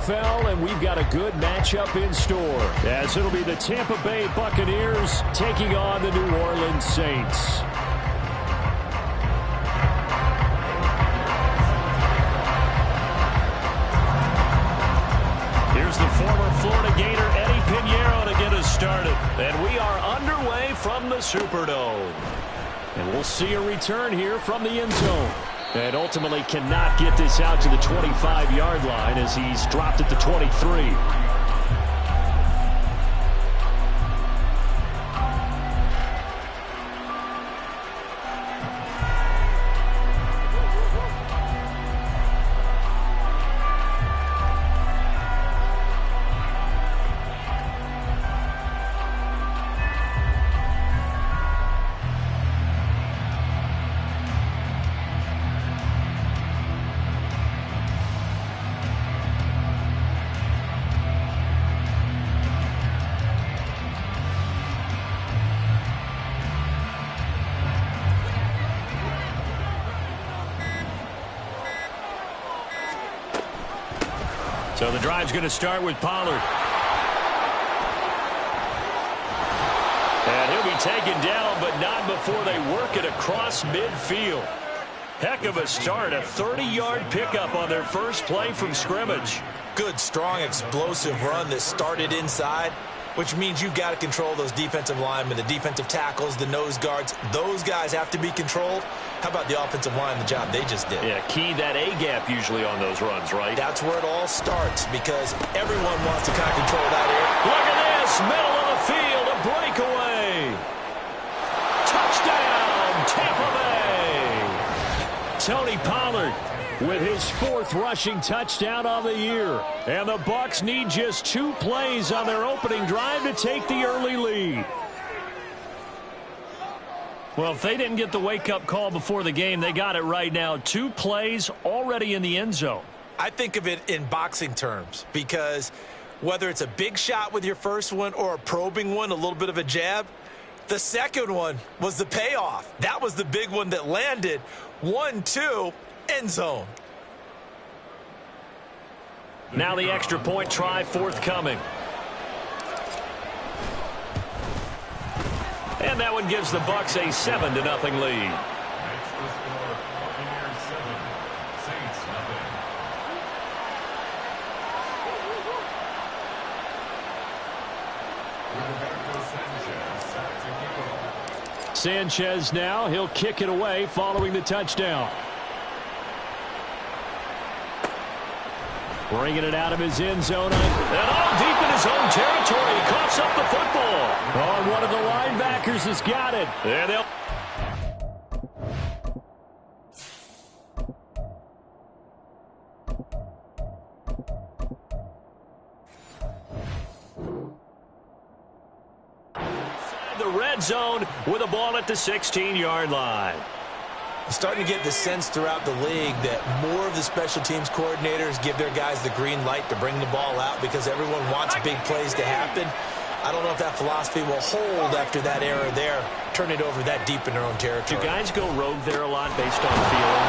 NFL, and we've got a good matchup in store, as it'll be the Tampa Bay Buccaneers taking on the New Orleans Saints. Here's the former Florida Gator Eddie Pinheiro to get us started. And we are underway from the Superdome. And we'll see a return here from the end zone. And ultimately cannot get this out to the 25-yard line as he's dropped at the 23. So the drive's going to start with Pollard. And he'll be taken down, but not before they work it across midfield. Heck of a start, a 30-yard pickup on their first play from scrimmage. Good, strong, explosive run that started inside, which means you've got to control those defensive linemen, the defensive tackles, the nose guards. Those guys have to be controlled. How about the offensive line, the job they just did? Yeah, key that A-gap usually on those runs, right? That's where it all starts because everyone wants to kind of control that area. Look at this, middle of the field, a breakaway. Touchdown, Tampa Bay. Tony Pollard with his fourth rushing touchdown on the year. And the Bucs need just 2 plays on their opening drive to take the early lead. Well, if they didn't get the wake-up call before the game, they got it right now. 2 plays already in the end zone. I think of it in boxing terms because whether it's a big shot with your first one or a probing one, a little bit of a jab, the second one was the payoff. That was the big one that landed. 1-2, end zone. Now the extra point try forthcoming. And that one gives the Bucs a 7-0 lead. Sanchez now, he'll kick it away following the touchdown. Bringing it out of his end zone. And all deep in his own territory. He coughs up the football. Oh, one of the linebackers has got it. And they'll... the red zone with a ball at the 16-yard line. Starting to get the sense throughout the league that more of the special teams coordinators give their guys the green light to bring the ball out because everyone wants big plays to happen. I don't know if that philosophy will hold after that error there. Turn it over that deep in their own territory. Do guys go rogue there a lot based on feeling?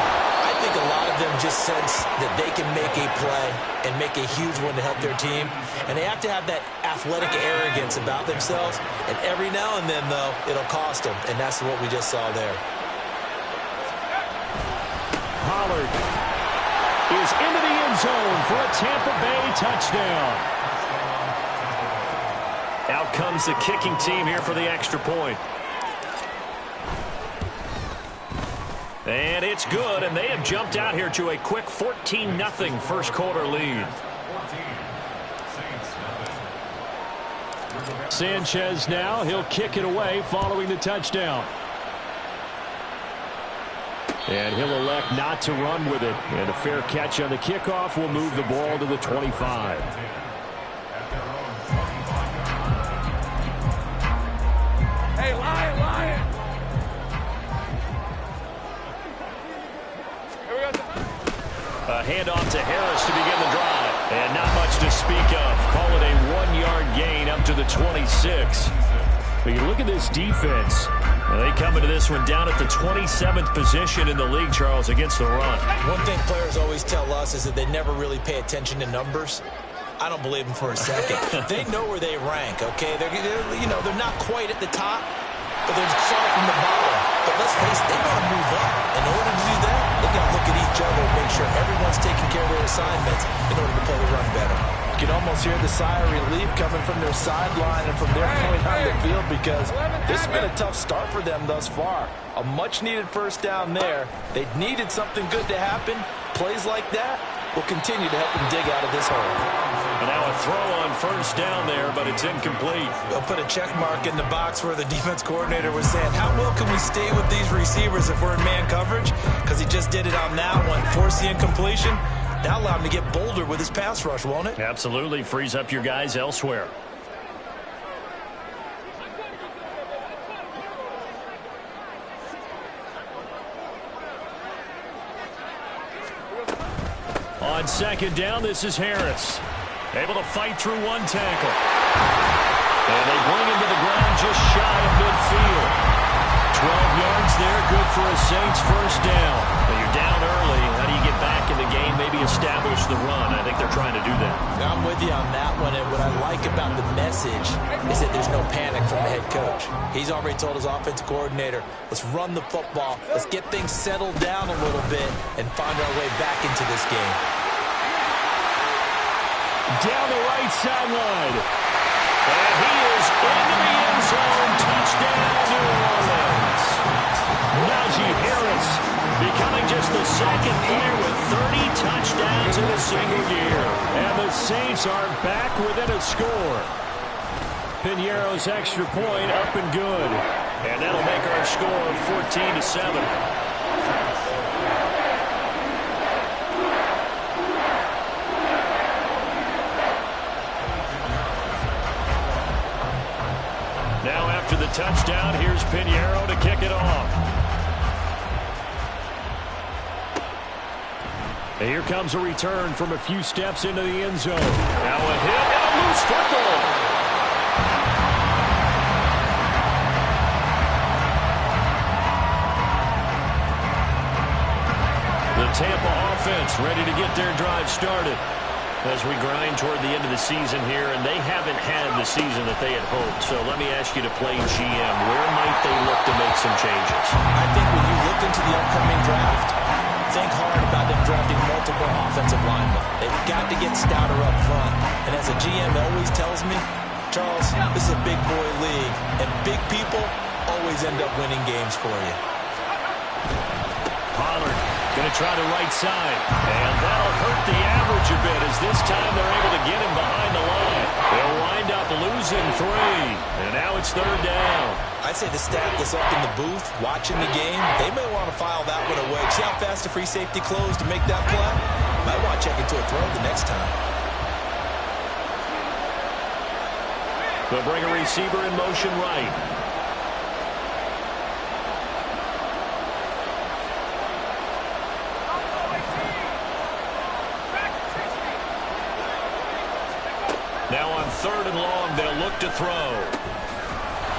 I think a lot of them just sense that they can make a play and make a huge one to help their team. And they have to have that athletic arrogance about themselves. And every now and then, though, it'll cost them. And that's what we just saw there. Pollard is into the end zone for a Tampa Bay touchdown. Out comes the kicking team here for the extra point. And it's good, and they have jumped out here to a quick 14-0 first quarter lead. Sanchez now, he'll kick it away following the touchdown. And he'll elect not to run with it. And a fair catch on the kickoff will move the ball to the 25. Hey, Lion! Here we go. A handoff to Harris to begin the drive. And not much to speak of. Call it a 1-yard gain up to the 26. But you look at this defense. They come into this one down at the 27th position in the league, Charles, against the run. One thing players always tell us is that they never really pay attention to numbers. I don't believe them for a second. They know where they rank, okay? They're not quite at the top, but they're far from the bottom. But let's face it, they got to move up. In order to do that, they got to look at each other and make sure everyone's taking care of their assignments in order to play the run better. You can almost hear the sigh of relief coming from their sideline and from their point on the field, because this has been a tough start for them thus far. A much-needed first down there. They needed something good to happen. Plays like that will continue to help them dig out of this hole. And now a throw on first down there, but it's incomplete. They'll put a check mark in the box where the defense coordinator was saying, how well can we stay with these receivers if we're in man coverage? Because he just did it on that one. Force the incompletion. That'll allow him to get bolder with his pass rush, won't it? Absolutely. Frees up your guys elsewhere. On second down, this is Harris. Able to fight through one tackle. And they bring him to the ground just shy of midfield. 12 yards there, good for a Saints first down. Well, you're down early. How do you get back in the game, maybe establish the run? I think they're trying to do that. I'm with you on that one, and what I like about the message is that there's no panic from the head coach. He's already told his offensive coordinator, let's run the football, let's get things settled down a little bit, and find our way back into this game. Down the right sideline. And he is into the end zone. Touchdown, New Orleans. Najee Harris becoming just the second player with 30 touchdowns in a single year. And the Saints are back within a score. Piñeiro's extra point up and good. And that'll make our score 14-7. Now after the touchdown, here's Piñeiro to kick it off. And here comes a return from a few steps into the end zone. Now a hit and a loose football. The Tampa offense ready to get their drive started as we grind toward the end of the season here, and they haven't had the season that they had hoped. So let me ask you to play GM. Where might they look to make some changes? I think when you look into the upcoming draft, think hard about them drafting multiple offensive linemen. They've got to get stouter up front. And as a GM always tells me, Charles, this is a big boy league, and big people always end up winning games for you. Pollard going to try the right side. And that'll hurt the average a bit as this time they're able to get him behind the line. They'll wind up losing 3. And now it's third down. I'd say the staff that's up in the booth watching the game, they may want to file that one away. See how fast the free safety closed to make that play? Might want to check into a throw the next time. They'll bring a receiver in motion right. Now on third and long, they'll look to throw.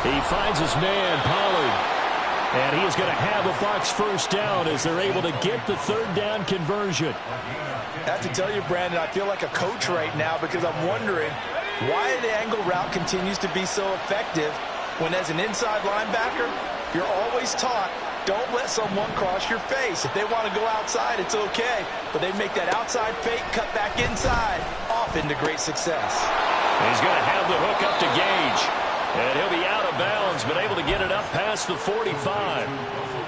He finds his man, Pollard. And he is going to have a Bucs first down as they're able to get the third down conversion. I have to tell you, Brandon, I feel like a coach right now because I'm wondering why the angle route continues to be so effective when, as an inside linebacker, you're always taught, don't let someone cross your face. If they want to go outside, it's okay. But they make that outside fake, cut back inside, off into great success. He's going to have the hook up to Gage. And he'll be out of bounds, but able to get it up past the 45.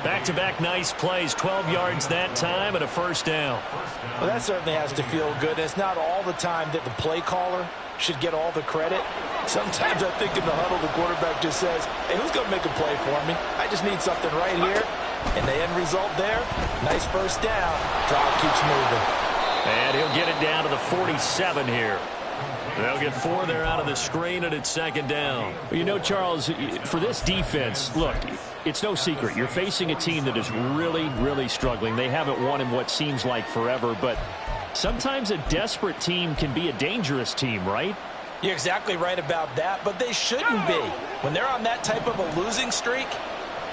Back-to-back nice plays, 12 yards that time, and a first down. Well, that certainly has to feel good. It's not all the time that the play caller should get all the credit. Sometimes I think in the huddle, the quarterback just says, hey, who's going to make a play for me? I just need something right here. And the end result there, nice first down. Drive keeps moving. And he'll get it down to the 47 here. They'll get 4 there out of the screen, and it's second down. You know, Charles, for this defense, look, it's no secret. You're facing a team that is really, really struggling. They haven't won in what seems like forever, but sometimes a desperate team can be a dangerous team, right? You're exactly right about that, but they shouldn't be. When they're on that type of a losing streak,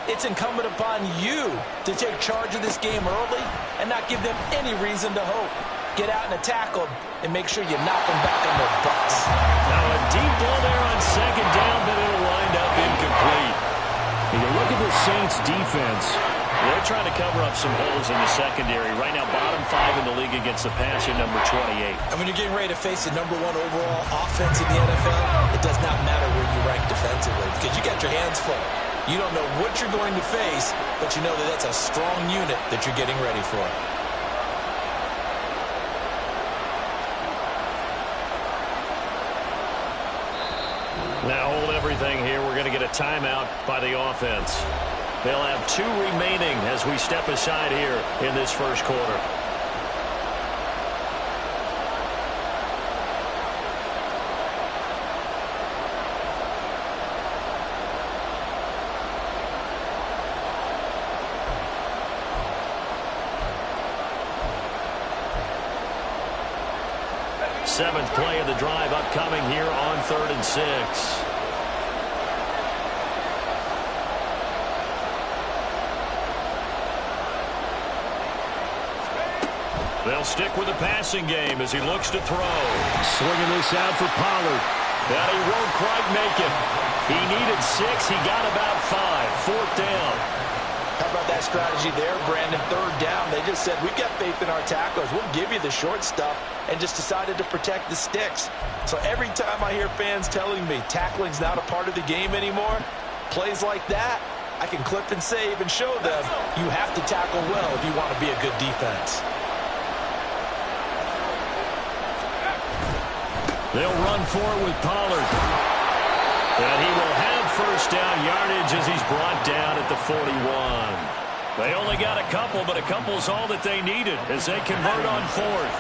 it's incumbent upon you to take charge of this game early and not give them any reason to hope. get out and attack them, and make sure you knock them back on their butts. Now a deep ball there on second down, but it'll wind up incomplete. And you look at the Saints defense. They're trying to cover up some holes in the secondary. Right now, bottom 5 in the league against the pass at number 28. And when you're getting ready to face the number 1 overall offense in the NFL, it does not matter where you rank defensively because you got your hands full. You don't know what you're going to face, but you know that that's a strong unit that you're getting ready for. Now hold everything here. We're going to get a timeout by the offense. They'll have 2 remaining as we step aside here in this first quarter. Seventh play of the drive upcoming here on 3rd and 6. They'll stick with the passing game as he looks to throw. Swinging this out for Pollard. And he won't quite make it. He needed 6. He got about 5. 4th down. How about that strategy there, Brandon? 3rd down. They just said, we've got faith in our tacklers. We'll give you the short stuff, and just decided to protect the sticks. So every time I hear fans telling me tackling's not a part of the game anymore, plays like that, I can clip and save and show them you have to tackle well if you want to be a good defense. They'll run for it with Pollard. And he will have first down yardage as he's brought down at the 41. They only got a couple, but a couple's all that they needed as they convert on 4th.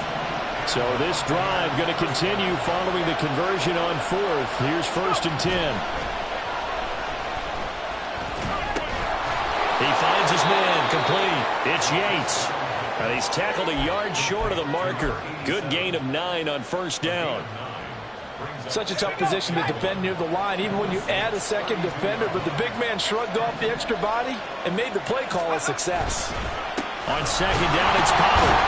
So this drive going to continue following the conversion on 4th. Here's 1st and 10. He finds his man complete. It's Yates. And he's tackled a yard short of the marker. Good gain of 9 on 1st down. Such a tough position to defend near the line, even when you add a second defender, but the big man shrugged off the extra body and made the play call a success. On 2nd down, it's Pollard.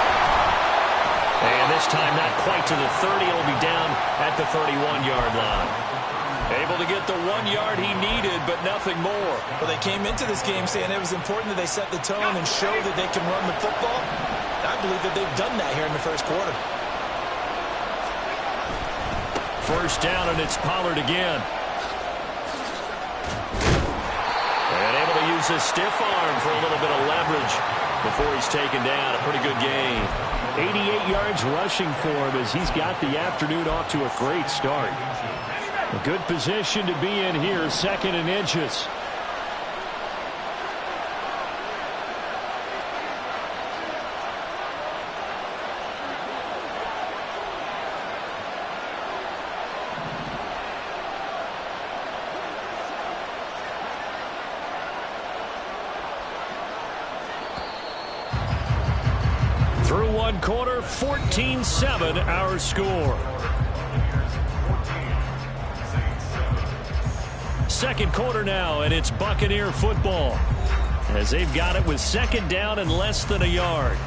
And this time not quite to the 30. It'll be down at the 31-yard line. Able to get the 1 yard he needed, but nothing more. Well, they came into this game saying it was important that they set the tone and show that they can run the football. I believe that they've done that here in the first quarter. First down, and it's Pollard again. And able to use his stiff arm for a little bit of leverage before he's taken down. A pretty good game. 88 yards rushing for him as he's got the afternoon off to a great start. A good position to be in here, 2nd and inches. Through 1 quarter, 14-7 our score. Second quarter now, and it's Buccaneer football as they've got it with 2nd down and less than a yard.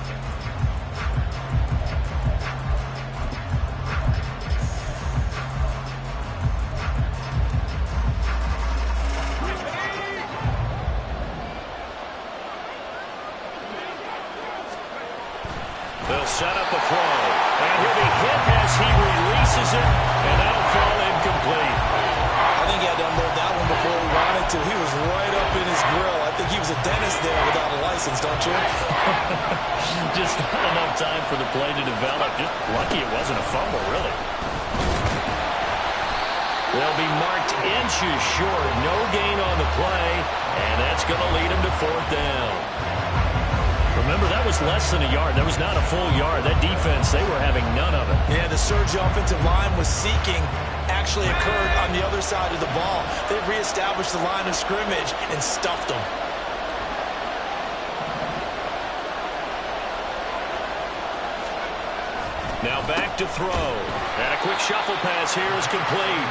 They'll set up a throw, and he'll be hit as he releases it, and that'll fall incomplete. I think he had to unload that one before he wanted to. He was right up in his grill. I think he was a dentist there without a license, don't you? Just not enough time for the play to develop. Just lucky it wasn't a fumble, really. They'll be marked inches short. No gain on the play, and that's going to lead him to 4th down. Remember, that was less than a yard. That was not a full yard. That defense, they were having none of it. Yeah, the surge the offensive line was seeking actually occurred on the other side of the ball. They reestablished the line of scrimmage and stuffed them. Now back to throw. And a quick shuffle pass here is complete.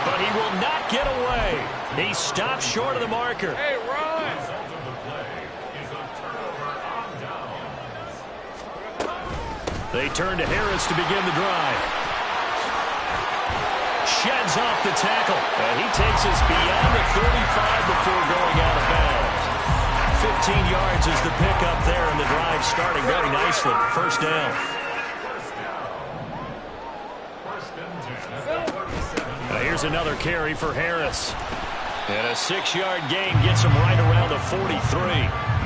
But he will not get away. He stopped short of the marker. Hey, run! They turn to Harris to begin the drive. Sheds off the tackle, and he takes us beyond the 35 before going out of bounds. 15 yards is the pickup there, and the drive starting very nicely. First down. Now here's another carry for Harris. And a 6-yard gain gets him right around the 43.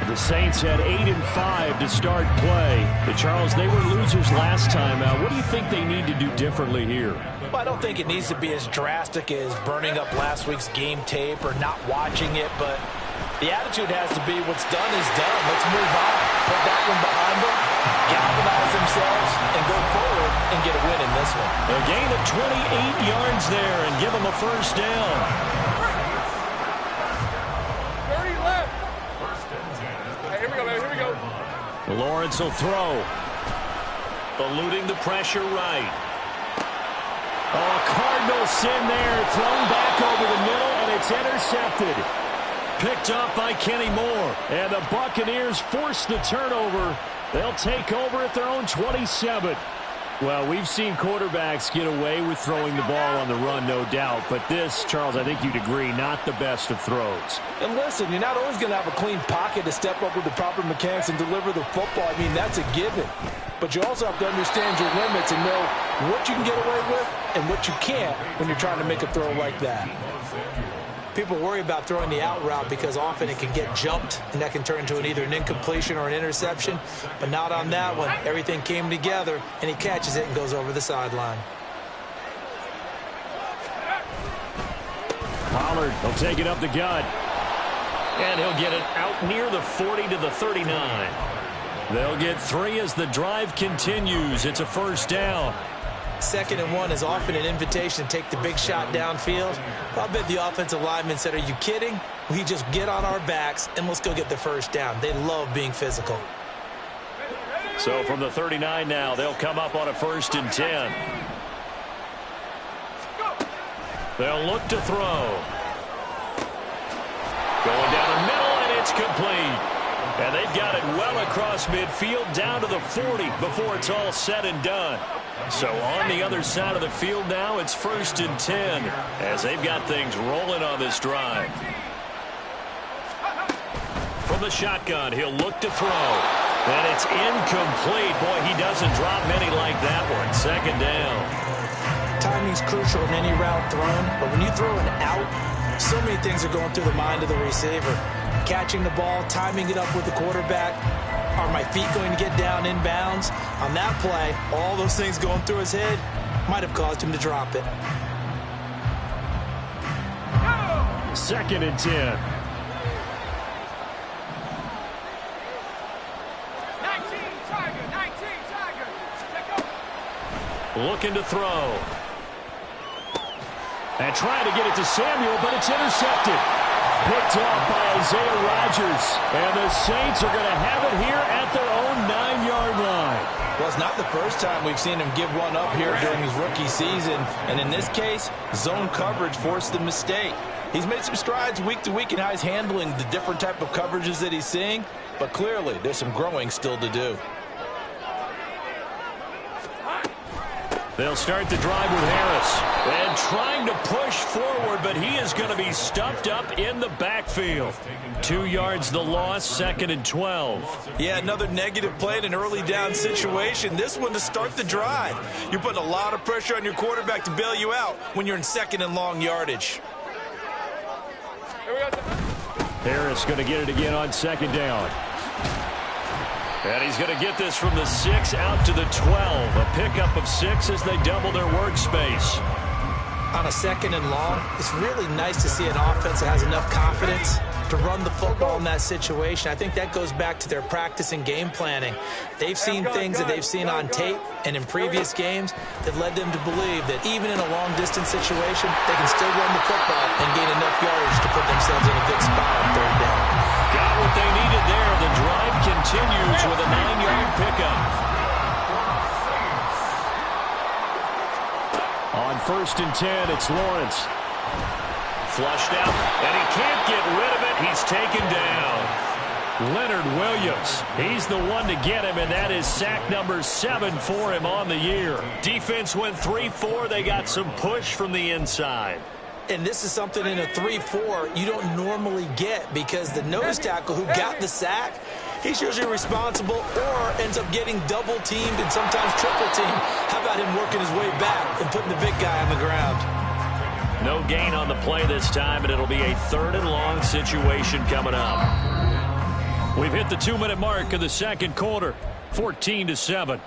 The Saints had 8 and 5 to start play. But Charles, they were losers last time out. What do you think they need to do differently here? Well, I don't think it needs to be as drastic as burning up last week's game tape or not watching it, but the attitude has to be what's done is done. Let's move on. Put that one behind them, galvanize themselves, and go forward and get a win in this one. A gain of 28 yards there and give them a first down. 30 left. Hey, here we go, baby. Here we go. Lawrence will throw. Eluding the pressure right. Oh, Cardinal sin there. Thrown back over the middle, and it's intercepted. Picked up by Kenny Moore. And the Buccaneers force the turnover. They'll take over at their own 27. Well, we've seen quarterbacks get away with throwing the ball on the run, no doubt. But this, Charles, I think you'd agree, not the best of throws. And listen, you're not always going to have a clean pocket to step up with the proper mechanics and deliver the football. I mean, that's a given. But you also have to understand your limits and know what you can get away with and what you can't when you're trying to make a throw like that. People worry about throwing the out route because often it can get jumped, and that can turn into either an incompletion or an interception. But not on that one. Everything came together, and he catches it and goes over the sideline. Pollard will take it up the gut. And he'll get it out near the 40 to the 39. They'll get 3 as the drive continues. It's a first down. 2nd and 1 is often an invitation to take the big shot downfield. I'll bet the offensive lineman said, are you kidding? We just get on our backs and let's go get the first down. They love being physical. So from the 39 now, they'll come up on a 1st and 10. They'll look to throw. Going down the middle, and it's complete. And they've got it well across midfield down to the 40 before it's all said and done. So on the other side of the field now, it's 1st and 10 as they've got things rolling on this drive. From the shotgun, he'll look to throw. And it's incomplete. Boy, he doesn't drop many like that one. 2nd down. Timing's crucial in any route thrown, but when you throw an out, so many things are going through the mind of the receiver. Catching the ball, timing it up with the quarterback. Are my feet going to get down in bounds? On that play, all those things going through his head might have caused him to drop it. 2nd and 10. 19, Tiger. Looking to throw. And trying to get it to Samuel, but it's intercepted. Picked off by Isaiah Rodgers. And the Saints are going to have it here at their own 9-yard line. Well, it's not the first time we've seen him give one up here during his rookie season. And in this case, zone coverage forced the mistake. He's made some strides week to week in how he's handling the different type of coverages that he's seeing. But clearly, there's some growing still to do. They'll start the drive with Harris. And trying to push forward, but he is going to be stuffed up in the backfield. 2 yards the loss, 2nd and 12. Yeah, another negative play in an early down situation. This one to start the drive. You're putting a lot of pressure on your quarterback to bail you out when you're in 2nd and long yardage. Harris going to get it again on 2nd down. And he's going to get this from the 6 out to the 12. A pickup of 6 as they double their workspace. On a 2nd and long, it's really nice to see an offense that has enough confidence to run the football in that situation. I think that goes back to their practice and game planning. They've seen things that they've seen on tape and in previous games that led them to believe that even in a long-distance situation, they can still run the football and gain enough yardage to put themselves in a good spot on 3rd down. Got what they needed there. The drive continues with a 9-yard pickup. On 1st and 10, it's Lawrence. Flushed out, and he can't get rid of it. He's taken down. Leonard Williams. He's the one to get him, and that is sack number 7 for him on the year. Defense went 3-4. They got some push from the inside. And this is something in a 3-4 you don't normally get, because the nose tackle who got the sack, he's usually responsible or ends up getting double-teamed and sometimes triple-teamed. How about him working his way back and putting the big guy on the ground? No gain on the play this time, and it'll be a 3rd and long situation coming up. We've hit the 2-minute mark of the second quarter, 14-7.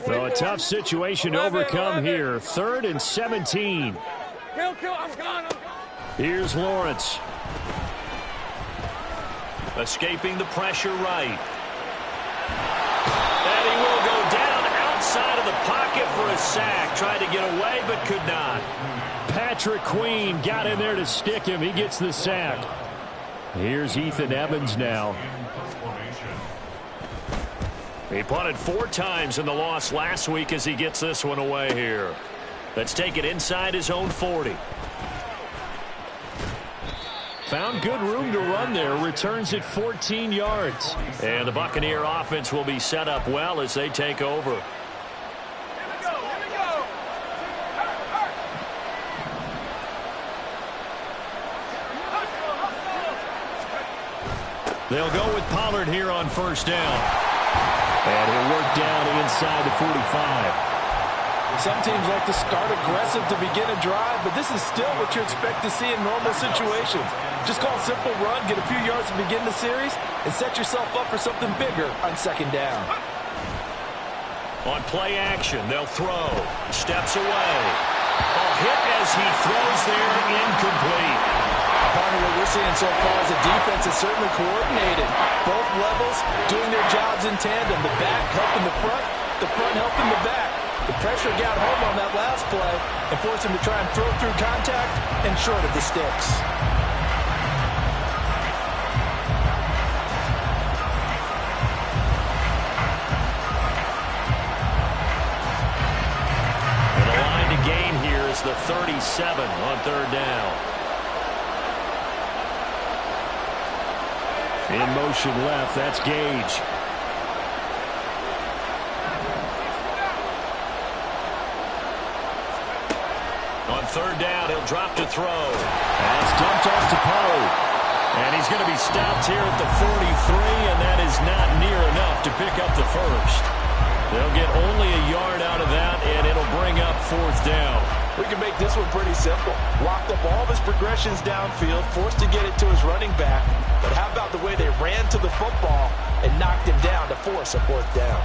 So a tough situation to overcome here. 3rd and 17. Kill, I'm gone. Here's Lawrence. Escaping the pressure right. And he will go down outside of the pocket for a sack. Tried to get away, but could not. Patrick Queen got in there to stick him. He gets the sack. Here's Ethan Evans now. He punted 4 times in the loss last week as he gets this one away here. Let's take it inside his own 40. Found good room to run there. Returns it 14 yards. And the Buccaneer offense will be set up well as they take over. They'll go with Pollard here on 1st down. And he'll work down inside the 45. Some teams like to start aggressive to begin a drive, but this is still what you expect to see in normal situations. Just call a simple run, get a few yards to begin the series, and set yourself up for something bigger on 2nd down. On play action, they'll throw. Steps away. A hit as he throws there, incomplete. Partner, what we're seeing so far is the defense is certainly coordinated. Both levels doing their jobs in tandem. The back helping the front helping the back. The pressure got home on that last play and forced him to try and throw through contact and short of the sticks. And the line to gain here is the 37 on 3rd down. In motion left, that's Gage. On 3rd down, he'll drop to throw. That's dumped off to Poe. And he's going to be stopped here at the 43, and that is not near enough to pick up the 1st. They'll get only a yard out of that, and it'll bring up 4th down. We can make this one pretty simple. Locked up all of his progressions downfield, forced to get it to his running back. But how about the way they ran to the football and knocked him down to force a 4th down?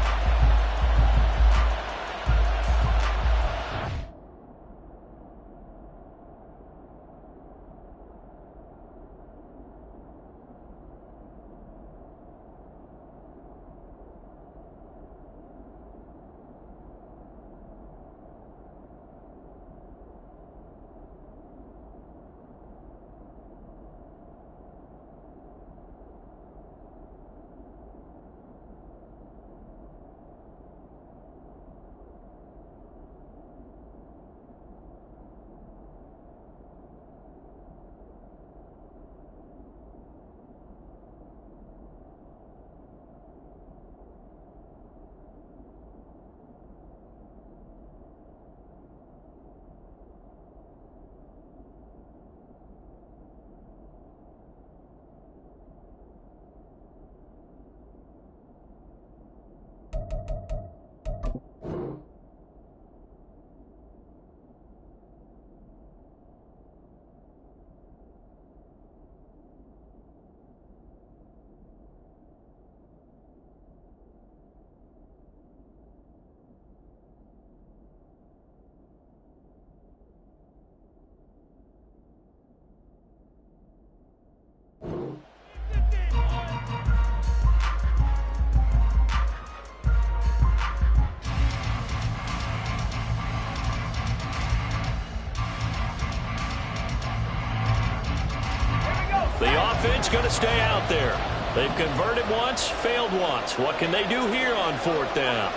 The offense going to stay out there. They've converted once, failed once. What can they do here on 4th down?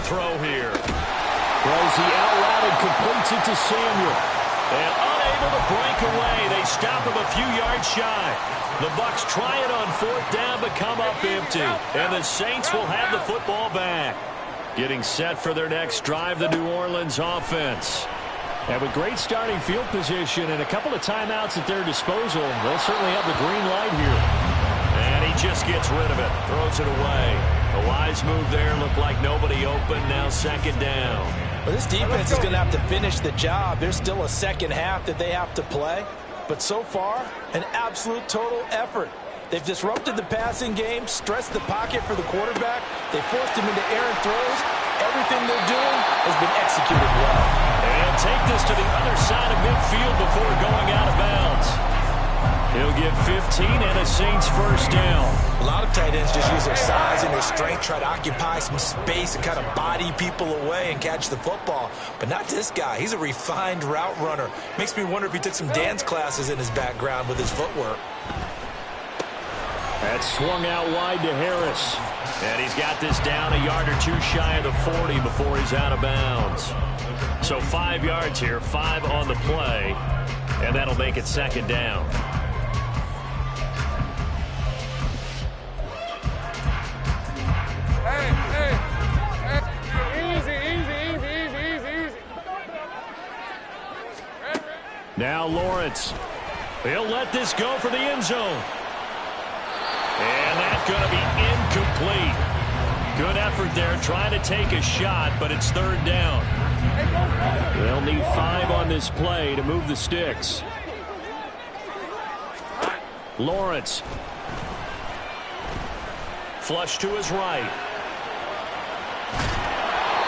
throw here. Throws the out route and completes it to Samuel. And unable to break away. They stop him a few yards shy. The Bucs try it on 4th down but come up empty. And the Saints will have the football back. Getting set for their next drive, the New Orleans offense. And with great starting field position and a couple of timeouts at their disposal, they'll certainly have the green light here. And he just gets rid of it. Throws it away. A wise move there. Looked like nobody open. Now 2nd down. Well, this defense is going to have to finish the job. There's still a second half that they have to play. But so far, an absolute total effort. They've disrupted the passing game, stressed the pocket for the quarterback. They forced him into errant throws. Everything they're doing has been executed well. And take this to the other side of midfield before going out of bounds. He'll get 15 and a Saints 1st down. A lot of tight ends just use their size and their strength, try to occupy some space and kind of body people away and catch the football. But not this guy. He's a refined route runner. Makes me wonder if he took some dance classes in his background with his footwork. That's swung out wide to Harris. And he's got this down a yard or two shy of the 40 before he's out of bounds. So 5 yards here, 5 on the play. And that'll make it 2nd down. Now Lawrence. He'll let this go for the end zone. And that's going to be incomplete. Good effort there trying to take a shot, but it's 3rd down. They'll need 5 on this play to move the sticks. Lawrence. Flush to his right.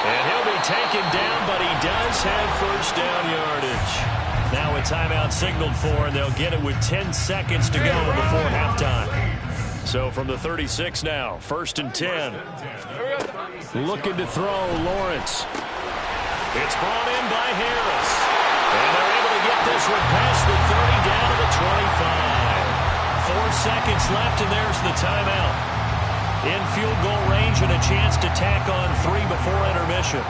And he'll be taken down, but he does have 1st down yardage. Now a timeout signaled for, and they'll get it with 10 seconds to go before halftime. So from the 36 now, 1st and 10. Looking to throw, Lawrence. It's brought in by Harris. And they're able to get this one past the 30 down to the 25. 4 seconds left, and there's the timeout. In field goal range and a chance to tack on 3 before intermission.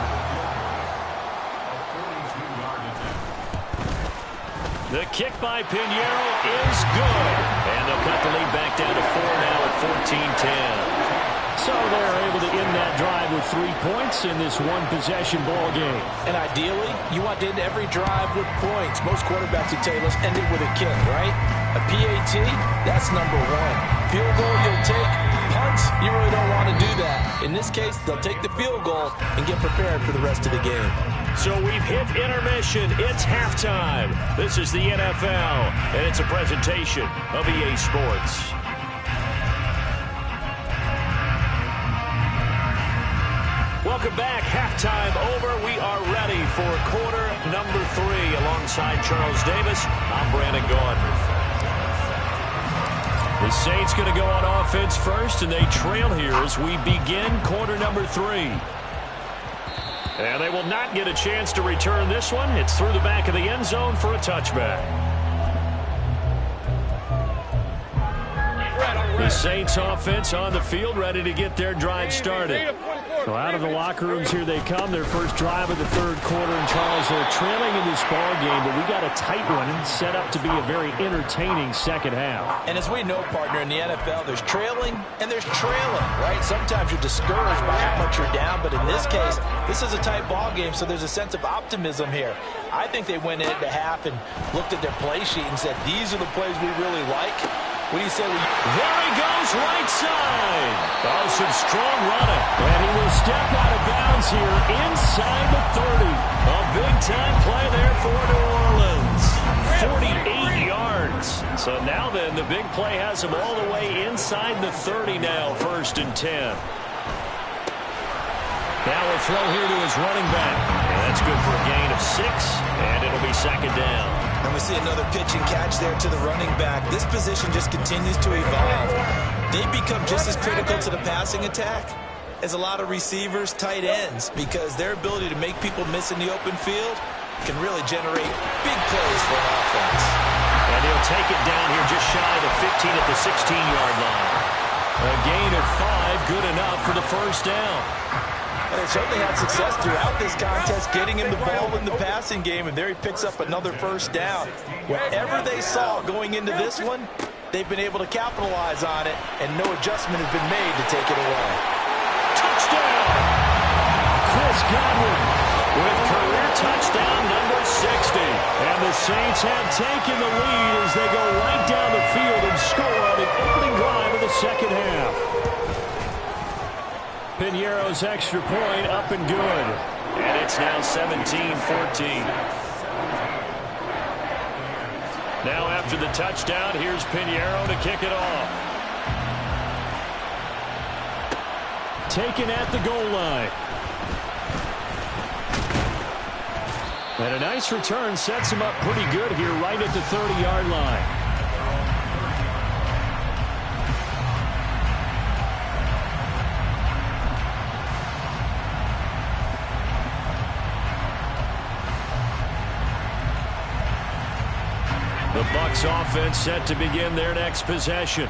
The kick by Pinheiro is good. And they'll cut the lead back down to 4 now at 14-10. So they're able to end that drive with 3 points in this one-possession ball game. And ideally, you want to end every drive with points. Most quarterbacks would tell you, let's end it with a kick, right? A PAT, that's number 1. Field goal you'll take. Punts, you really don't want to do that. In this case, they'll take the field goal and get prepared for the rest of the game. So we've hit intermission. It's halftime. This is the NFL, and it's a presentation of EA Sports. Welcome back. Halftime over. We are ready for quarter number 3. Alongside Charles Davis, I'm Brandon Gaudin. The Saints going to go on offense first, and they trail here as we begin quarter number 3. And they will not get a chance to return this one. It's through the back of the end zone for a touchback. The Saints offense on the field, ready to get their drive started. So out of the locker rooms here they come. Their first drive of the 3rd quarter. And Charles, they're trailing in this ball game, but we got a tight one set up to be a very entertaining second half. And as we know, partner, in the NFL, there's trailing and there's trailing, right? Sometimes you're discouraged by how much you're down, but in this case, this is a tight ball game, so there's a sense of optimism here. I think they went into half and looked at their play sheet and said, these are the plays we really like. What do you say? There he goes, right side. Oh, some strong running. And he will step out of bounds here inside the 30. A big-time play there for New Orleans. 48 yards. So now then, the big play has him all the way inside the 30 now, 1st and 10. Now a throw here to his running back. And that's good for a gain of 6, and it'll be 2nd down. And we see another pitch and catch there to the running back. This position just continues to evolve. They become just as critical to the passing attack as a lot of receivers, tight ends, because their ability to make people miss in the open field can really generate big plays for an offense. And he'll take it down here just shy of the 15 at the 16-yard line. A gain of 5, good enough for the 1st down. they certainly had success throughout this contest, getting him the ball in the passing game, and there he picks up another first down. Whatever they saw going into this one, they've been able to capitalize on it, and no adjustment has been made to take it away. Touchdown! Chris Godwin with career touchdown number 60. And the Saints have taken the lead as they go right down the field and score on the opening drive of the second half. Piñeiro's extra point up and good. And it's now 17-14. Now after the touchdown, here's Piñeiro to kick it off. Taken at the goal line. And a nice return sets him up pretty good here right at the 30-yard line. The Bucs offense set to begin their next possession.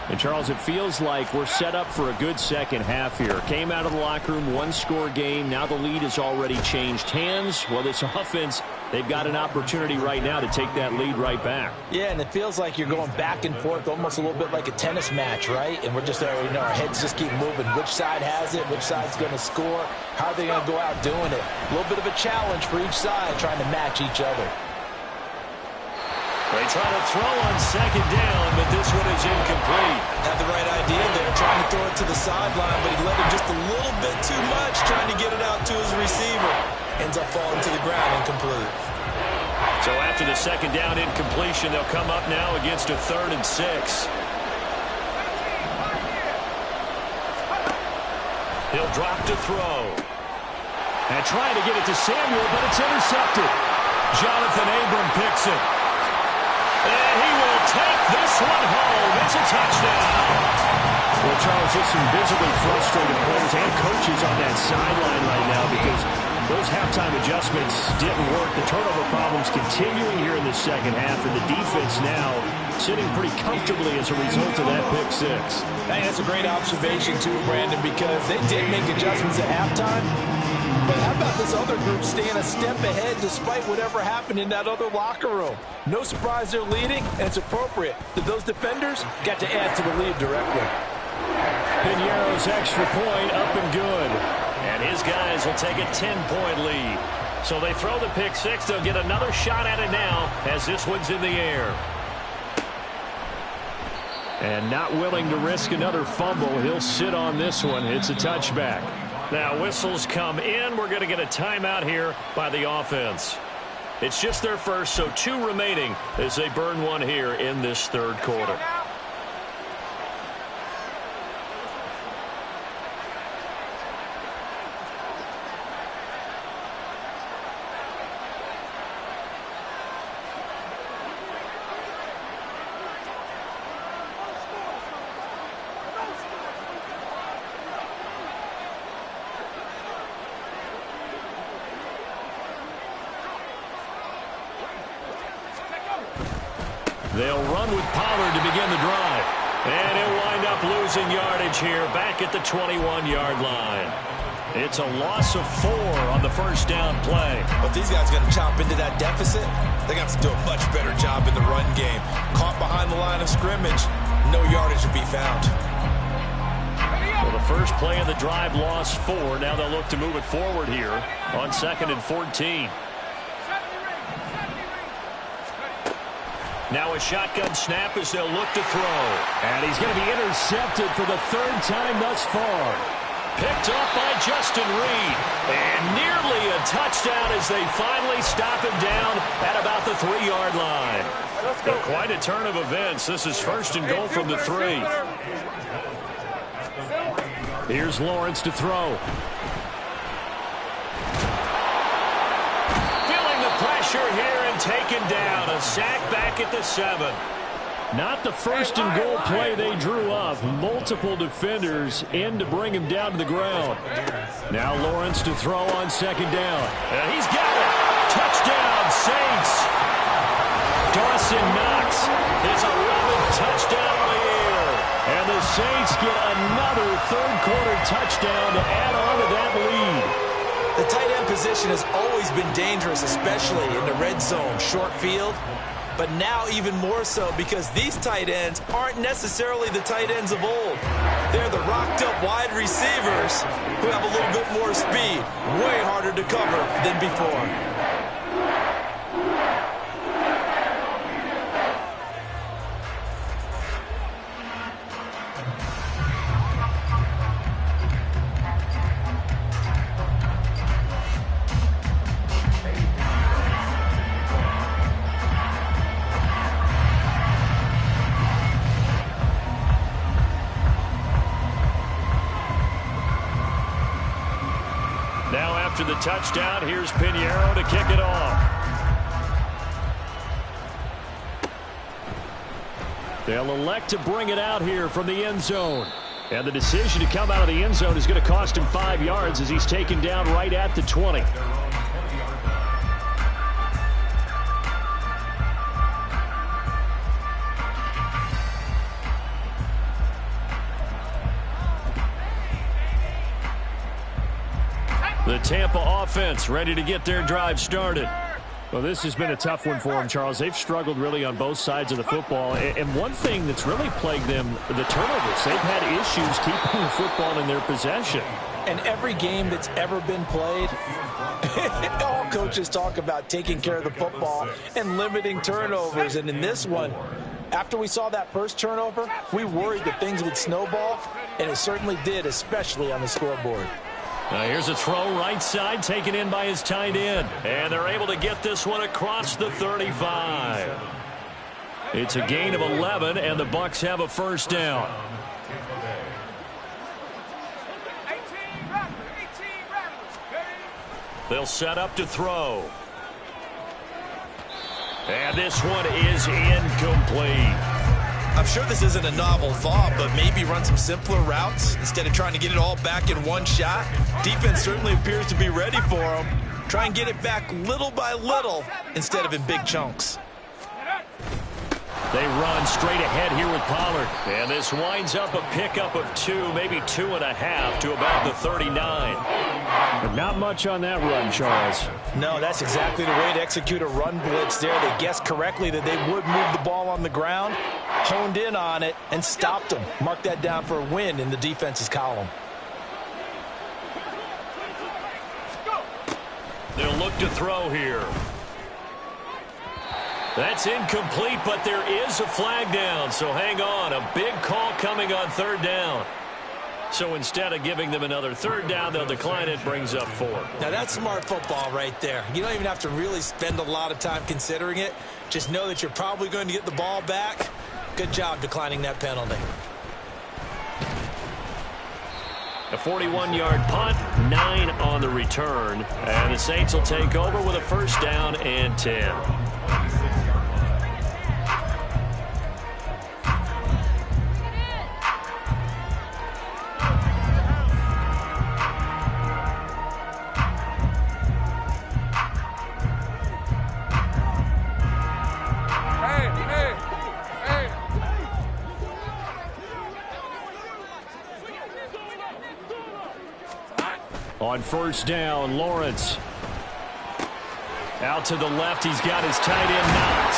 And, Charles, it feels like we're set up for a good second half here. Came out of the locker room, one-score game. Now the lead has already changed hands. Well, this offense, they've got an opportunity right now to take that lead right back. Yeah, and it feels like you're going back and forth, almost a little bit like a tennis match, right? And we're just there, our heads just keep moving. Which side has it? Which side's going to score? How are they going to go out doing it? A little bit of a challenge for each side, trying to match each other. They try to throw on second down, but this one is incomplete. Had the right idea there, trying to throw it to the sideline, but he let it just a little bit too much, trying to get it out to his receiver. Ends up falling to the ground, incomplete. So after the second down incompletion, they'll come up now against a 3rd and 6. He'll drop to throw. And trying to get it to Samuel, but it's intercepted. Jonathan Abram picks it. And he will take this one home. It's a touchdown. Well, Charles, just some visibly frustrated players and coaches on that sideline right now because those halftime adjustments didn't work. The turnover problems continuing here in the second half, and the defense now sitting pretty comfortably as a result of that pick six. Hey, that's a great observation, too, Brandon, because they did make adjustments at halftime. But how about this other group staying a step ahead despite whatever happened in that other locker room? No surprise they're leading, and it's appropriate that those defenders got to add to the lead directly. Piñeiro's extra point up and good. And his guys will take a 10-point lead. So they throw the pick six. They'll get another shot at it now as this one's in the air. And not willing to risk another fumble. He'll sit on this one. It's a touchback. Now whistles come in. We're going to get a timeout here by the offense. It's just their first, so 2 remaining as they burn one here in this third quarter. They'll run with Pollard to begin the drive. And he'll wind up losing yardage here back at the 21-yard line. It's a loss of 4 on the first down play. But these guys are going to chop into that deficit. They're going to have to do a much better job in the run game. Caught behind the line of scrimmage, no yardage to be found. Well, the first play of the drive lost 4. Now they'll look to move it forward here on 2nd and 14. Now a shotgun snap as they'll look to throw. And he's going to be intercepted for the 3rd time thus far. Picked up by Justin Reed. And nearly a touchdown as they finally stop him down at about the 3-yard line. But quite a turn of events. This is 1st and goal from the 3. Here's Lawrence to throw. Pressure here and taken down. A sack back at the 7. Not the 1st and goal play they drew up. Multiple defenders in to bring him down to the ground. Now Lawrence to throw on 2nd down. And he's got it. Touchdown, Saints. Dawson Knox is 11th touchdown of the year. And the Saints get another third-quarter touchdown to add on to that lead. The tight end position has always been dangerous, especially in the red zone, short field. But now even more so because these tight ends aren't necessarily the tight ends of old. They're the rocked-up wide receivers who have a little bit more speed, way harder to cover than before. Now after the touchdown, here's Pinheiro to kick it off. They'll elect to bring it out here from the end zone. And the decision to come out of the end zone is going to cost him 5 yards as he's taken down right at the 20. The Tampa offense ready to get their drive started. Well, this has been a tough one for them, Charles. They've struggled really on both sides of the football. And one thing that's really plagued them, the turnovers. They've had issues keeping the football in their possession. And every game that's ever been played, all coaches talk about taking care of the football and limiting turnovers. And in this one, after we saw that first turnover, we worried that things would snowball, and it certainly did, especially on the scoreboard. Now here's a throw right side taken in by his tight end. And they're able to get this one across the 35. It's a gain of 11, and the Bucs have a first down. They'll set up to throw. And this one is incomplete. I'm sure this isn't a novel thought, but maybe run some simpler routes instead of trying to get it all back in one shot. Defense certainly appears to be ready for them. Try and get it back little by little instead of in big chunks. They run straight ahead here with Pollard. And this winds up a pickup of 2, maybe 2.5 to about the 39. But not much on that run, Charles. No, that's exactly the way to execute a run blitz there. They guessed correctly that they would move the ball on the ground, honed in on it, and stopped them. Mark that down for a win in the defense's column. They'll look to throw here. That's incomplete, but there is a flag down, so hang on. A big call coming on third down. So instead of giving them another third down, they'll decline it, brings up 4. Now that's smart football right there. You don't even have to really spend a lot of time considering it. Just know that you're probably going to get the ball back. Good job declining that penalty. A 41-yard punt, 9 on the return. And the Saints will take over with a first down and 10. On first down, Lawrence. Out to the left, he's got his tight end Knox.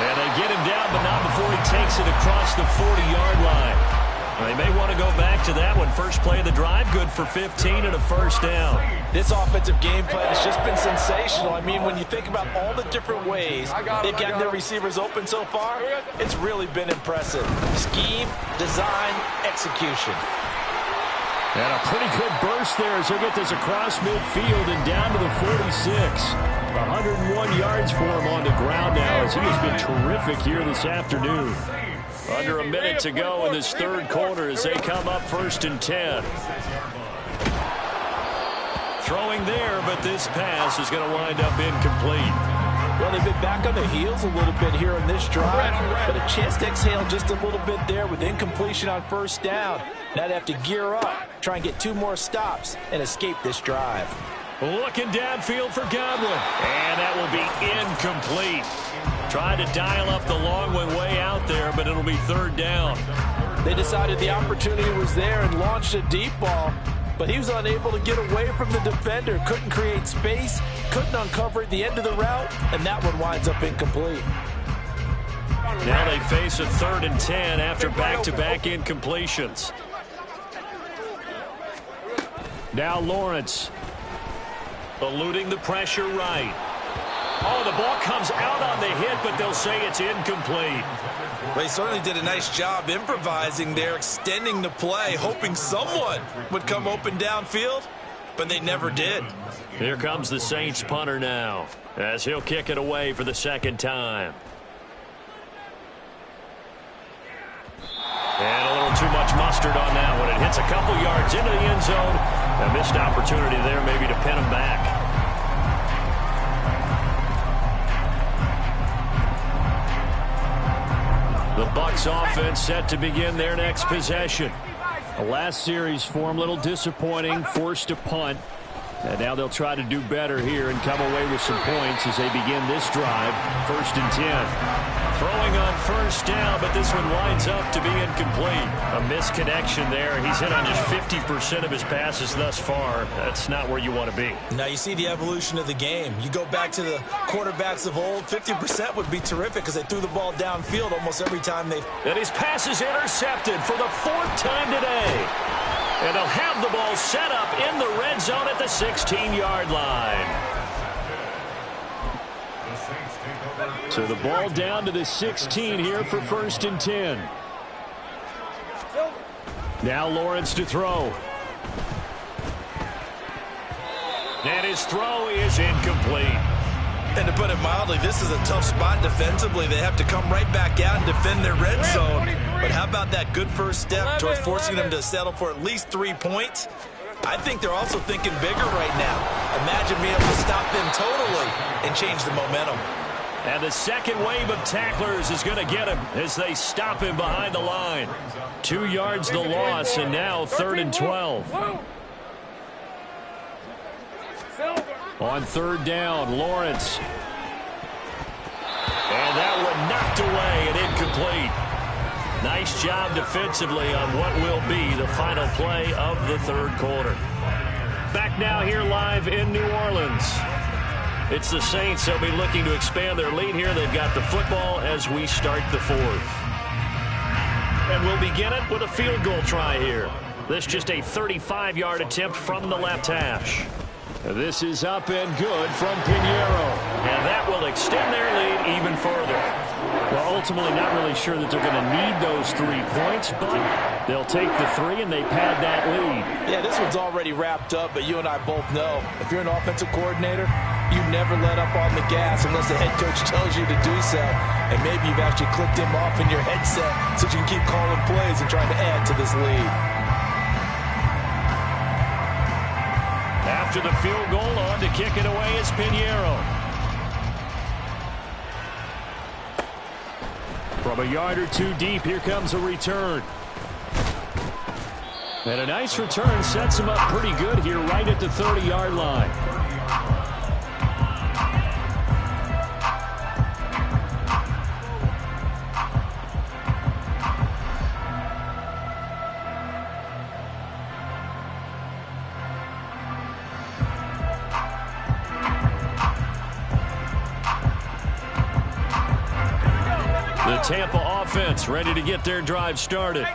And they get him down, but not before he takes it across the 40-yard line. They may want to go back to that one. First play of the drive, good for 15 and a first down. This offensive game plan has just been sensational. I mean, when you think about all the different ways they've gotten their receivers open so far, it's really been impressive. Scheme, design, execution. And a pretty good burst there as he'll get this across midfield and down to the 46. 101 yards for him on the ground now as he has been terrific here this afternoon. Under a minute to go in this third quarter as they come up first and 10. Throwing there, but this pass is going to wind up incomplete. Well, they've been back on their heels a little bit here on this drive, but a chance to exhale just a little bit there with incompletion on first down. Now they have to gear up, try and get 2 more stops, and escape this drive. Looking downfield for Godwin, and that will be incomplete. Trying to dial up the long one way out there, but it'll be third down. They decided the opportunity was there and launched a deep ball, but he was unable to get away from the defender, couldn't create space, couldn't uncover at the end of the route, and that one winds up incomplete. Now they face a 3rd and 10 after back-to-back incompletions. Now Lawrence eluding the pressure right. Oh, the ball comes out on the hit, but they'll say it's incomplete. Well, he certainly did a nice job improvising there, extending the play, hoping someone would come open downfield, but they never did. Here comes the Saints punter now, as he'll kick it away for the 2nd time. And a little too much mustard on that one. It hits a couple yards into the end zone. A missed opportunity there maybe to pin him back. The Bucs offense set to begin their next possession. The last series for them, a little disappointing, forced to punt. And now they'll try to do better here and come away with some points as they begin this drive. 1st and 10. Throwing on 1st down, but this one winds up to be incomplete. A misconnection there. He's hit on just 50% of his passes thus far. That's not where you want to be. Now you see the evolution of the game. You go back to the quarterbacks of old, 50% would be terrific because they threw the ball downfield almost every time they... And his pass is intercepted for the 4th time today. And they'll have the ball set up in the red zone at the 16-yard line. So the ball down to the 16 here for 1st and 10. Now Lawrence to throw. And his throw is incomplete. And to put it mildly, this is a tough spot defensively. They have to come right back out and defend their red zone. But how about that good first step towards forcing them to settle for at least 3 points? I think they're also thinking bigger right now. Imagine being able to stop them totally and change the momentum. And the second wave of tacklers is going to get him as they stop him behind the line. 2 yards the loss, and now 3rd and 12. On 3rd down, Lawrence. And that one knocked away and incomplete. Nice job defensively on what will be the final play of the 3rd quarter. Back now here live in New Orleans. It's the Saints. They'll be looking to expand their lead here. They've got the football as we start the 4th. And we'll begin it with a field goal try here. This just a 35-yard attempt from the left hash. This is up and good from Pinheiro. And that will extend their lead even further. Well, ultimately not really sure that they're going to need those 3 points, but they'll take the 3 and they pad that lead. Yeah, this one's already wrapped up, but you and I both know if you're an offensive coordinator, you never let up on the gas unless the head coach tells you to do so. And maybe you've actually clicked him off in your headset so you can keep calling plays and trying to add to this lead. After the field goal, on to kick it away is Pinheiro. From a yard or 2 deep, here comes a return. And a nice return sets him up pretty good here right at the 30-yard line. The Tampa offense ready to get their drive started.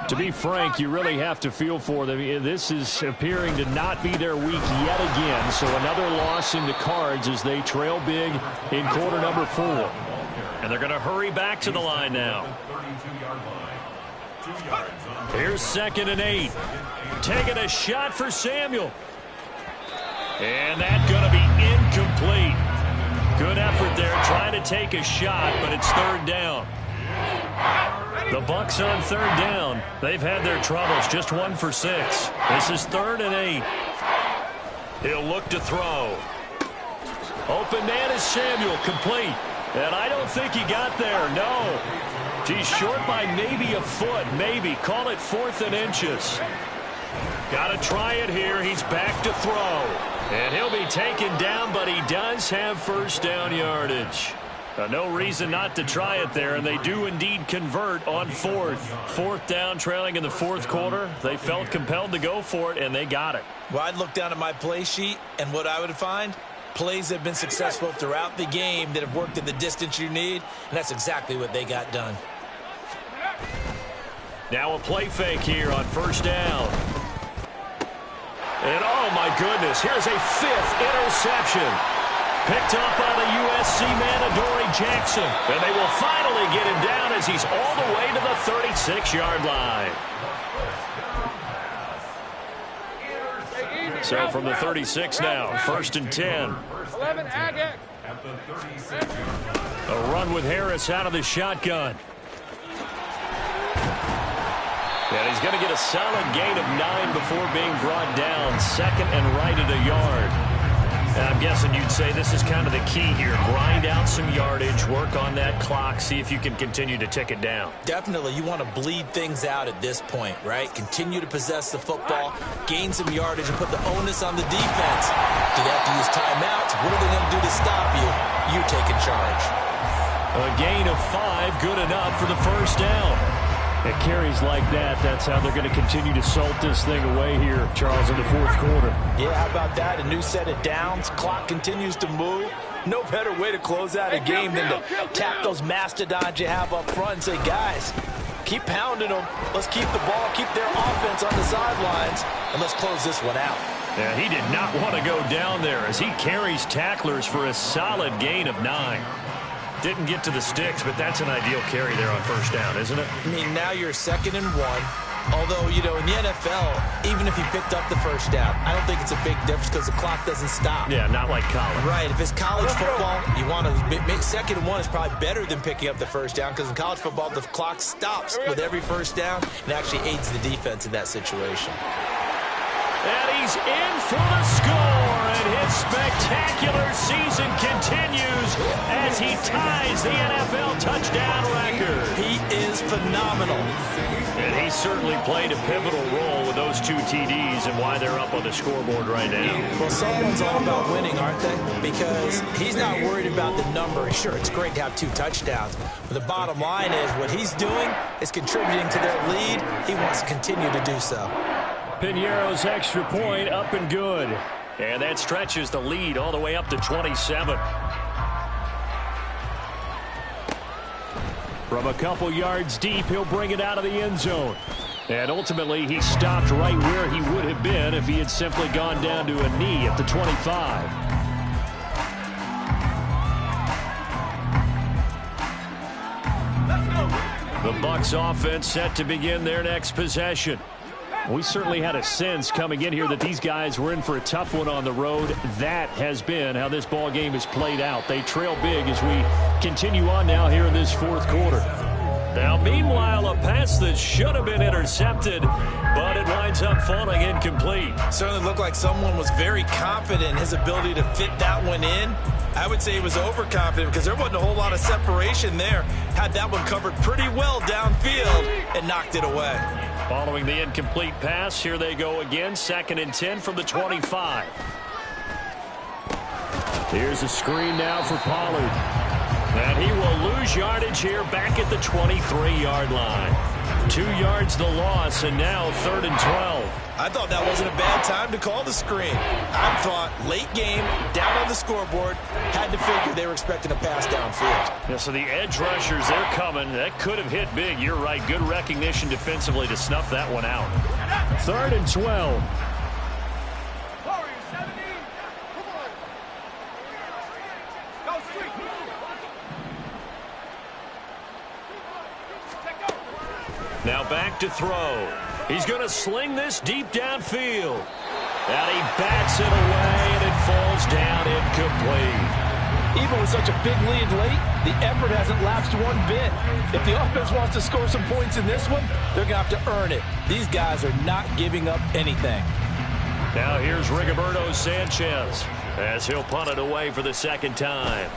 To be frank, you really have to feel for them. This is appearing to not be their week yet again. So another loss in the cards as they trail big in quarter number 4. And they're going to hurry back to the line now. Here's 2nd and 8. Taking a shot for Samuel. And that's going to be incomplete. Good effort there trying to take a shot, but it's 3rd down. The Bucs on 3rd down. They've had their troubles, just 1 for 6. This is 3rd and 8. He'll look to throw. Open man is Samuel, complete. And I don't think he got there, no. He's short by maybe a foot, maybe. Call it 4th and inches. Got to try it here. He's back to throw. And he'll be taken down, but he does have 1st down yardage. No reason not to try it there, and they do indeed convert on fourth. Fourth down, trailing in the fourth quarter. They felt compelled to go for it, and they got it. Well, I'd look down at my play sheet, and what I would find, plays that have been successful throughout the game that have worked at the distance you need, and that's exactly what they got done. Now a play fake here on first down. And, oh, my goodness, here's a fifth interception. Picked up by the USC man, Adoree Jackson. And they will finally get him down as he's all the way to the 36-yard line. So from the 36 now, 1st and 10. 11, Agate. A run with Harris out of the shotgun. And he's going to get a solid gain of 9 before being brought down. 2nd and right at a yard. And I'm guessing you'd say this is kind of the key here. Grind out some yardage, work on that clock, see if you can continue to tick it down. Definitely, you want to bleed things out at this point, right? Continue to possess the football, gain some yardage, and put the onus on the defense. Do they have to use timeouts? What are they going to do to stop you? You take in charge. A gain of 5, good enough for the first down. It carries like that. That's how they're going to continue to salt this thing away here, Charles, in the fourth quarter. Yeah, how about that? A new set of downs. Clock continues to move. No better way to close out a game than to tap those mastodons you have up front and say, guys, keep pounding them. Let's keep the ball, keep their offense on the sidelines, and let's close this one out. Yeah, he did not want to go down there as he carries tacklers for a solid gain of 9. Didn't get to the sticks, but that's an ideal carry there on first down, isn't it? I mean, now you're 2nd and 1. Although, you know, in the NFL, even if he picked up the first down, I don't think it's a big difference because the clock doesn't stop. Yeah, not like college. Right. If it's college football, you want to make 2nd and 1 is probably better than picking up the first down because in college football, the clock stops with every first down and actually aids the defense in that situation. And he's in for the score, and his spectacular season continues as he ties the NFL touchdown record. He is phenomenal. And he certainly played a pivotal role with those 2 TDs and why they're up on the scoreboard right now. Well, someone's all about winning, aren't they? Because he's not worried about the number. Sure, it's great to have 2 touchdowns. But the bottom line is what he's doing is contributing to their lead. He wants to continue to do so. Piñeiro's extra point up and good. And that stretches the lead all the way up to 27. From a couple yards deep, he'll bring it out of the end zone. And ultimately, he stopped right where he would have been if he had simply gone down to a knee at the 25. The Bucs offense set to begin their next possession. We certainly had a sense coming in here that these guys were in for a tough one on the road. That has been how this ball game has played out. They trail big as we continue on now here in this fourth quarter. Now, meanwhile, a pass that should have been intercepted, but it winds up falling incomplete. Certainly looked like someone was very confident in his ability to fit that one in. I would say he was overconfident because there wasn't a whole lot of separation there. Had that one covered pretty well downfield and knocked it away. Following the incomplete pass, here they go again, 2nd and 10 from the 25. Here's a screen now for Pollard. And he will lose yardage here back at the 23-yard line. 2 yards the loss, and now 3rd and 12. I thought that wasn't a bad time to call the screen. I thought late game, down on the scoreboard, had to figure they were expecting a pass downfield. Yeah, so the edge rushers, they're coming. That could have hit big. You're right. Good recognition defensively to snuff that one out. 3rd and 12. Now back to throw. He's going to sling this deep downfield. And he bats it away, and it falls down incomplete. Even with such a big lead late, the effort hasn't lapsed one bit. If the offense wants to score some points in this one, they're going to have to earn it. These guys are not giving up anything. Now here's Rigoberto Sanchez as he'll punt it away for the 2nd time.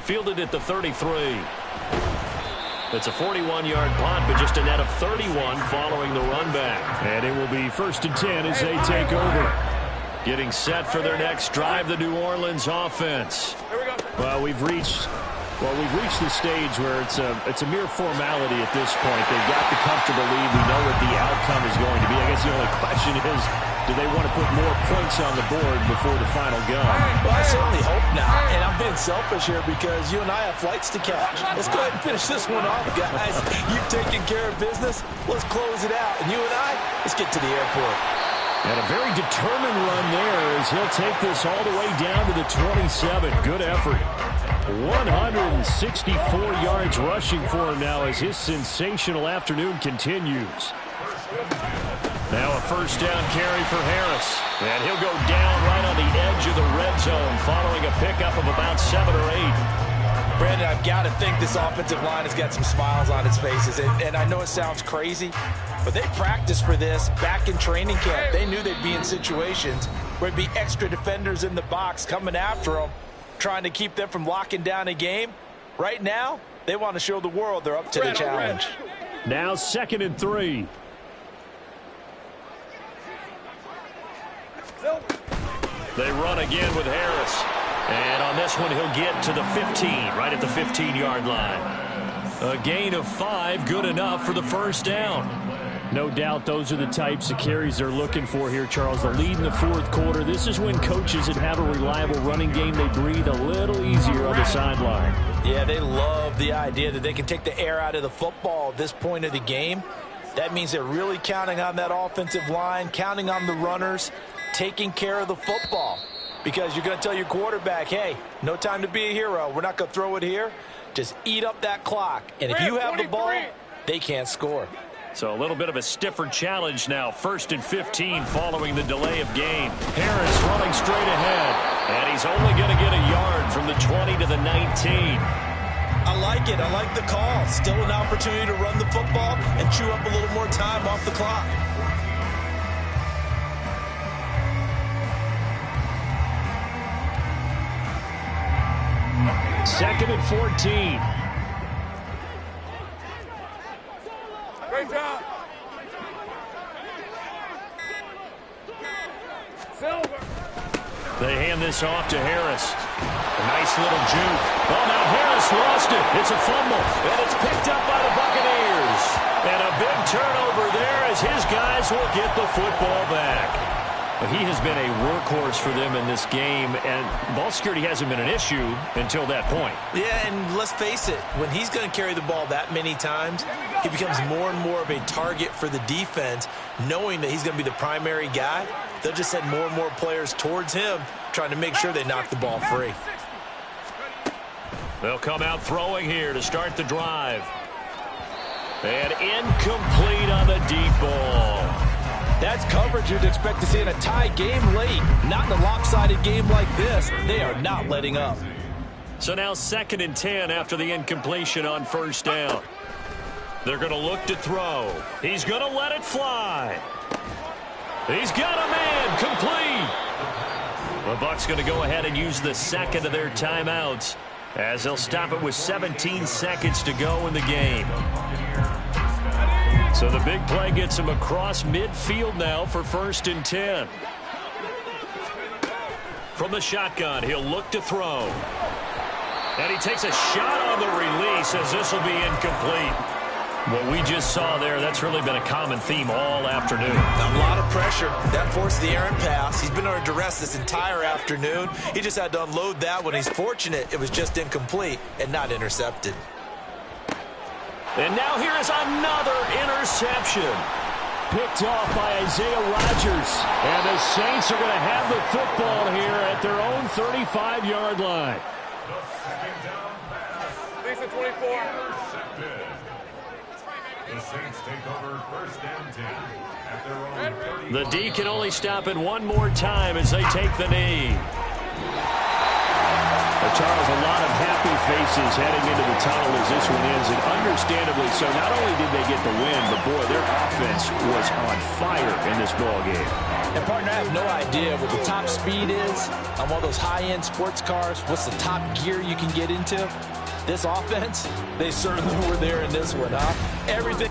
Fielded at the 33. It's a 41-yard punt, but just a net of 31 following the run back. And it will be 1st and 10 as they take over. Getting set for their next drive, the New Orleans offense. Here we go. Well, we've reached the stage where it's a mere formality at this point. They've got the comfortable lead. We know what the outcome is going to be. I guess the only question is, do they want to put more points on the board before the final gun? Well, I certainly hope not. And I'm being selfish here because you and I have flights to catch. Let's go ahead and finish this one off, guys. You've taken care of business. Let's close it out. And you and I, let's get to the airport. And a very determined run there as he'll take this all the way down to the 27. Good effort. 164 yards rushing for him now as his sensational afternoon continues. Now a first down carry for Harris. And he'll go down right on the edge of the red zone following a pickup of about 7 or 8. Brandon, I've got to think this offensive line has got some smiles on its faces. And I know it sounds crazy, but they practiced for this back in training camp. They knew they'd be in situations where there'd be extra defenders in the box coming after them, trying to keep them from locking down a game. Right now, they want to show the world they're up to the challenge. Now 2nd and 3. They run again with Harris. And on this one, he'll get to the 15, right at the 15-yard line. A gain of 5, good enough for the first down. No doubt those are the types of carries they're looking for here, Charles. The lead in the 4th quarter. This is when coaches that have a reliable running game, they breathe a little easier on the sideline. Yeah, they love the idea that they can take the air out of the football at this point of the game. That means they're really counting on that offensive line, counting on the runners, taking care of the football. Because you're going to tell your quarterback, hey, no time to be a hero. We're not going to throw it here. Just eat up that clock. And if you have the ball, they can't score. So a little bit of a stiffer challenge now. 1st and 15 following the delay of game. Harris running straight ahead. And he's only going to get a yard from the 20 to the 19. I like it. I like the call. Still an opportunity to run the football and chew up a little more time off the clock. 2nd and 14. Great job. Silver. They hand this off to Harris. A nice little juke. Oh, now Harris lost it. It's a fumble, and it's picked up by the Buccaneers. And a big turnover there as his guys will get the football back. But he has been a workhorse for them in this game, and ball security hasn't been an issue until that point. Yeah, and let's face it, when he's going to carry the ball that many times, he becomes more and more of a target for the defense, knowing that he's going to be the primary guy. They'll just send more and more players towards him, trying to make sure they knock the ball free. They'll come out throwing here to start the drive. And incomplete on the deep ball. That's coverage you'd expect to see in a tie game late. Not in a lopsided game like this. They are not letting up. So now 2nd and 10 after the incompletion on 1st down. They're going to look to throw. He's going to let it fly. He's got a man complete. The Bucs going to go ahead and use the 2nd of their timeouts as they'll stop it with 17 seconds to go in the game. So the big play gets him across midfield now for 1st and 10. From the shotgun, he'll look to throw. And he takes a shot on the release as this will be incomplete. What we just saw there, that's really been a common theme all afternoon. A lot of pressure. That forced the errant pass. He's been under duress this entire afternoon. He just had to unload that one. He's fortunate it was just incomplete and not intercepted. And now here is another interception. Picked off by Isaiah Rodgers. And the Saints are going to have the football here at their own 35-yard line. Lisa 24. The Saints take over 1st and 10 at their own 30. The D can only stop it one more time as they take the knee. Charles, a lot of happy faces heading into the tunnel as this one ends, and understandably so. Not only did they get the win, but boy, their offense was on fire in this ball game. And partner, I have no idea what the top speed is on one of those high-end sports cars. What's the top gear you can get into? This offense, they certainly were there in this one, huh? Everything.